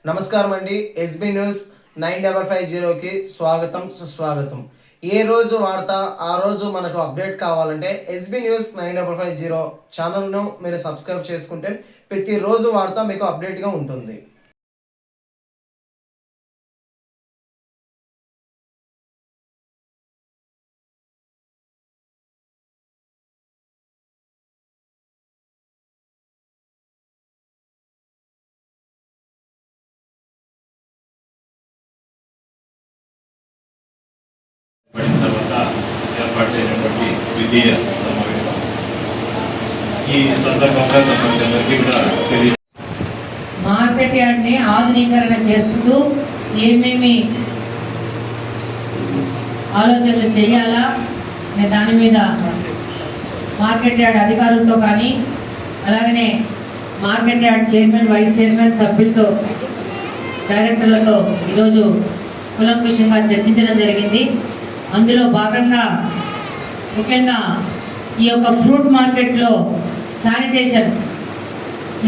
నమస్కారం అండి. SB news 9550కి స్వాగతం సుస్వాగతం. ఏ రోజు వార్త ఆ రోజు మనకు అప్డేట్ కావాలంటే ఎస్బీ న్యూస్ 9550 ఛానల్ను మీరు సబ్స్క్రైబ్ చేసుకుంటే ప్రతిరోజు వార్త మీకు అప్డేట్గా ఉంటుంది. పడిన తర్వాత ఏర్పాటు చేయనటువంటి ద్వితీయ సమావేశం. ఈ సందర్భంగా తమకి కూడా తెలియదు. మార్కెట్ యార్డ్ని ఆధునీకరణ చేస్తూ ఏమేమి ఆలోచనలు చేయాలా అనే దాని మీద మార్కెట్ యార్డ్ అధికారులతో కానీ అలాగనే market yard chairman, vice chairman, సభ్యులతో, డైరెక్టర్లతో ఈరోజు కులంకుషంగా చర్చించడం జరిగింది. అందులో భాగంగా ముఖ్యంగా ఈ యొక్క ఫ్రూట్ మార్కెట్లో శానిటేషన్,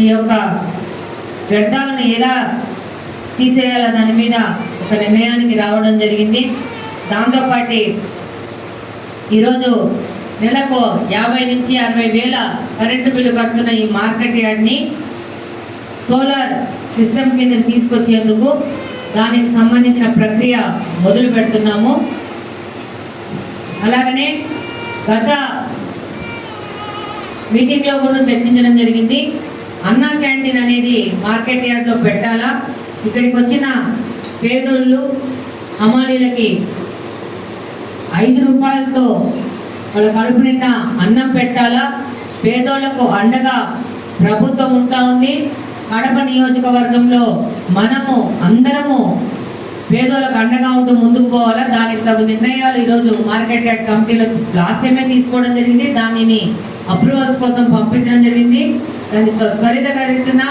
ఈ యొక్క వ్యర్థాలను ఎలా తీసేయాల దాని మీద ఒక నిర్ణయానికి రావడం జరిగింది. దాంతోపాటు ఈరోజు నెలకు 50 నుంచి 60 వేల కరెంటు బిల్లు కడుతున్న ఈ మార్కెట్ యార్డ్ని సోలార్ సిస్టమ్ కిందకి తీసుకొచ్చేందుకు దానికి సంబంధించిన ప్రక్రియ మొదలు పెడుతున్నాము. అలాగనే గత మీటింగ్లో కూడా చర్చించడం జరిగింది. అన్నా క్యాంటీన్ అనేది మార్కెట్ యార్డ్లో పెట్టాలా, ఇక్కడికి వచ్చిన పేదోళ్ళు హమాలీలకి 5 రూపాయలతో వాళ్ళ కడుపు నిండా అన్నం పెట్టాలా, పేదోళ్లకు అండగా ప్రభుత్వం ఉంటా ఉంది. కడప నియోజకవర్గంలో మనము అందరము పేదోళ్ళకు అండగా ఉంటూ ముందుకు పోవాలా. దానికి తగు నిర్ణయాలు ఈరోజు మార్కెట్ యార్డ్ కమిటీలో లాస్ట్ టైమే తీసుకోవడం జరిగింది. దానిని అప్రూవల్స్ కోసం పంపించడం జరిగింది. దానికి త్వరితగతిన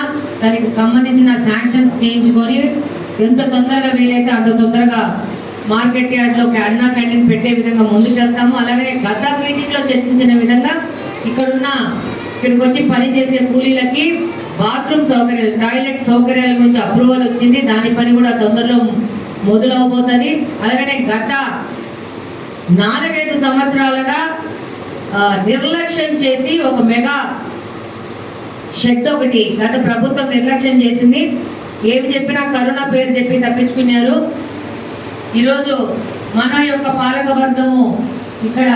దానికి సంబంధించిన శాంక్షన్స్ చేయించుకొని ఎంత తొందరగా వీలైతే అంత తొందరగా మార్కెట్ యార్డ్లో అన్నా క్యాంటీన్ పెట్టే విధంగా ముందుకెళ్తాము. అలాగే గత మీటింగ్లో చర్చించిన విధంగా ఇక్కడికి వచ్చి పని చేసే కూలీలకి బాత్రూమ్ సౌకర్యాలు, టాయిలెట్ సౌకర్యాల గురించి అప్రూవల్ వచ్చింది. దాని పని కూడా తొందరలో మొదలవబోతుంది. అలాగనే గత 4-5 సంవత్సరాలుగా నిర్లక్ష్యం చేసి ఒక మెగా షెడ్ ఒకటి గత ప్రభుత్వం నిర్లక్ష్యం చేసింది. ఏమి చెప్పినా కరోనా పేరు చెప్పి తప్పించుకున్నారు. ఈరోజు మన యొక్క పాలకవర్గము ఇక్కడ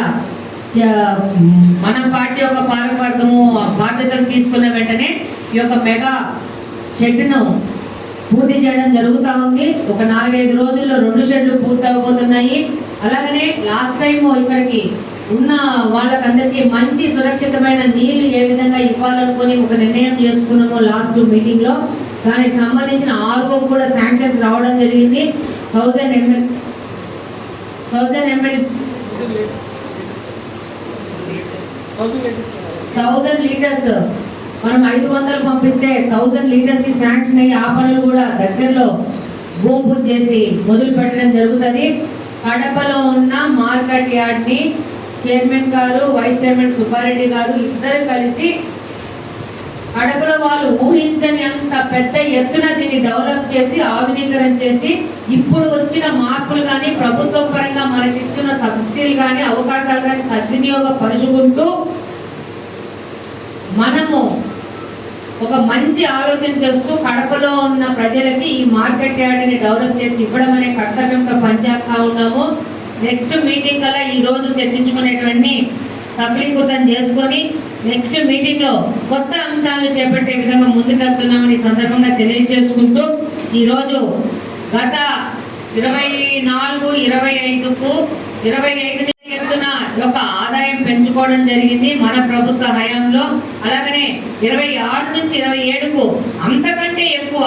మన పార్టీ యొక్క పాలకవర్గము బాధ్యతలు తీసుకున్న వెంటనే ఈ యొక్క మెగా షెడ్ను పూర్తి చేయడం జరుగుతూ ఉంది. ఒక 4-5 రోజుల్లో 2 షెడ్లు పూర్తి అవబోతున్నాయి. అలాగనే లాస్ట్ టైం ఇక్కడికి ఉన్న వాళ్ళకందరికీ మంచి సురక్షితమైన నీళ్లు ఏ విధంగా ఇవ్వాలనుకొని ఒక నిర్ణయం చేసుకున్నామో లాస్ట్ మీటింగ్లో, దానికి సంబంధించిన RO కూడా శాంక్షన్స్ రావడం జరిగింది. 1000 లీటర్స్ మనం 500 పంపిస్తే 1000 లీటర్స్కి శాంక్షన్ అయ్యి ఆ పనులు కూడా దగ్గరలో భూమి పూజ చేసి మొదలు పెట్టడం జరుగుతుంది. కడపలో ఉన్న మార్కెట్ యార్డ్ని చైర్మన్ గారు, వైస్ చైర్మన్ సుబ్బారెడ్డి గారు ఇద్దరు కలిసి కడపలో వాళ్ళు ఊహించని అంత పెద్ద ఎత్తున దీన్ని డెవలప్ చేసి ఆధునీకరణ చేసి ఇప్పుడు వచ్చిన మార్పులు కానీ ప్రభుత్వం పరంగా మనకి ఇచ్చిన సబ్సిడీలు కానీ అవకాశాలు కానీ సద్వినియోగపరుచుకుంటూ మనము ఒక మంచి ఆలోచన చేస్తూ కడపలో ఉన్న ప్రజలకి ఈ మార్కెట్ యార్డ్ని డెవలప్ చేసి ఇవ్వడం అనే కర్తవ్యంతో పనిచేస్తూ ఉన్నాము. నెక్స్ట్ మీటింగ్ కల్లా ఈ రోజు చర్చించుకునేటువంటి సఫలీకృతం చేసుకొని నెక్స్ట్ మీటింగ్లో కొత్త అంశాలను చేపట్టే విధంగా ముందుకెళ్తున్నామని సందర్భంగా తెలియజేసుకుంటూ ఈరోజు గత 24-25 ఎత్తున యొక్క ఆదాయం పెంచుకోవడం జరిగింది మన ప్రభుత్వ హయాంలో. అలాగనే 26 నుంచి 27కు అంతకంటే ఎక్కువ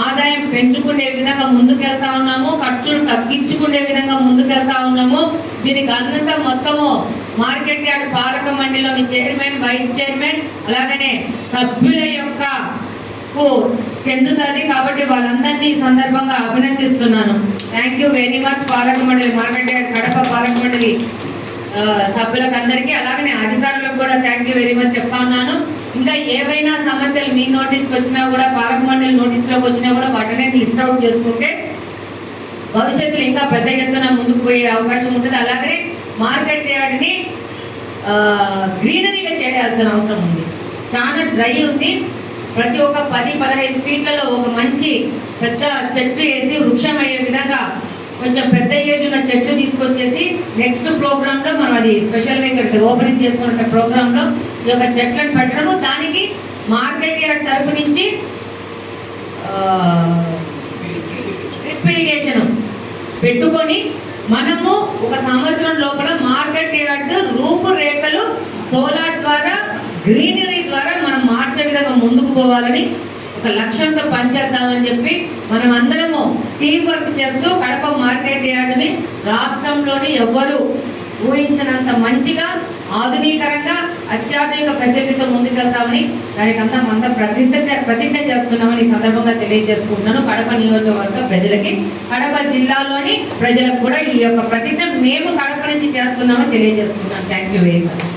ఆదాయం పెంచుకునే విధంగా ముందుకెళ్తా ఉన్నాము. ఖర్చులు తగ్గించుకునే విధంగా ముందుకెళ్తా ఉన్నాము. దీనికి అంతా మొత్తము మార్కెట్ యార్డ్ పాలక మండలిలోని చైర్మన్, వైస్ చైర్మన్ అలాగనే సభ్యుల యొక్క చెందుతుంది. కాబట్టి వాళ్ళందరినీ సందర్భంగా అభినందిస్తున్నాను. థ్యాంక్ యూ వెరీ మచ్ పాలక మండలి, మార్కెట్ యార్డ్ కడప పాలక మండలి సభ్యులకు అందరికీ, అలాగనే అధికారులకు కూడా థ్యాంక్ యూ వెరీ మచ్ చెప్తా ఉన్నాను. ఇంకా ఏవైనా సమస్యలు మీ నోటీస్కి వచ్చినా కూడా, పాలక మండలి నోటీసులోకి వచ్చినా కూడా వాటిని లిస్ట్ అవుట్ చేసుకుంటే భవిష్యత్తులో ఇంకా పెద్ద ఎత్తున ముందుకు పోయే అవకాశం ఉంటుంది. అలాగే మార్కెట్ యార్డ్ని గ్రీనరీగా చేయాల్సిన అవసరం ఉంది. చాలా డ్రై ఉంది. ప్రతి ఒక్క 10-15 ఫీట్లలో ఒక మంచి పెద్ద చెట్టు వేసి వృక్షం అయ్యే విధంగా కొంచెం పెద్ద ఏజ్ ఉన్న చెట్లు తీసుకొచ్చేసి నెక్స్ట్ ప్రోగ్రాంలో మనం అది స్పెషల్గా ఇక్కడ ఓపెనింగ్ చేసుకున్న ప్రోగ్రాంలో ఈ యొక్క చెట్లను పెట్టడము, దానికి మార్కెట్ యార్డ్ తరపు నుంచి డ్రిప్ ఇరిగేషన్ పెట్టుకొని మనము ఒక సంవత్సరం లోపల మార్కెట్ యార్డ్ రూపురేఖలు సోలార్ ద్వారా, గ్రీనరీ ద్వారా మనం మార్చే విధంగా ముందుకు పోవాలని ఒక లక్ష్యంతో పనిచేద్దామని చెప్పి మనం అందరము టీం వర్క్ చేస్తూ కడప మార్కెట్ యార్డ్ని రాష్ట్రంలోని ఎవ్వరూ ఊహించినంత మంచిగా, ఆధునీకరంగా, అత్యాధునిక ఫెసిలిటీతో ముందుకెళ్తామని దానికంతా మనం ప్రతిజ్ఞ చేస్తున్నామని ఈ సందర్భంగా తెలియజేసుకుంటున్నాను. కడప నియోజకవర్గ ప్రజలకి, కడప జిల్లాలోని ప్రజలకు కూడా ఈ యొక్క ప్రతిజ్ఞ మేము కడప నుంచి చేస్తున్నామని తెలియజేసుకుంటున్నాను. Thank you very much.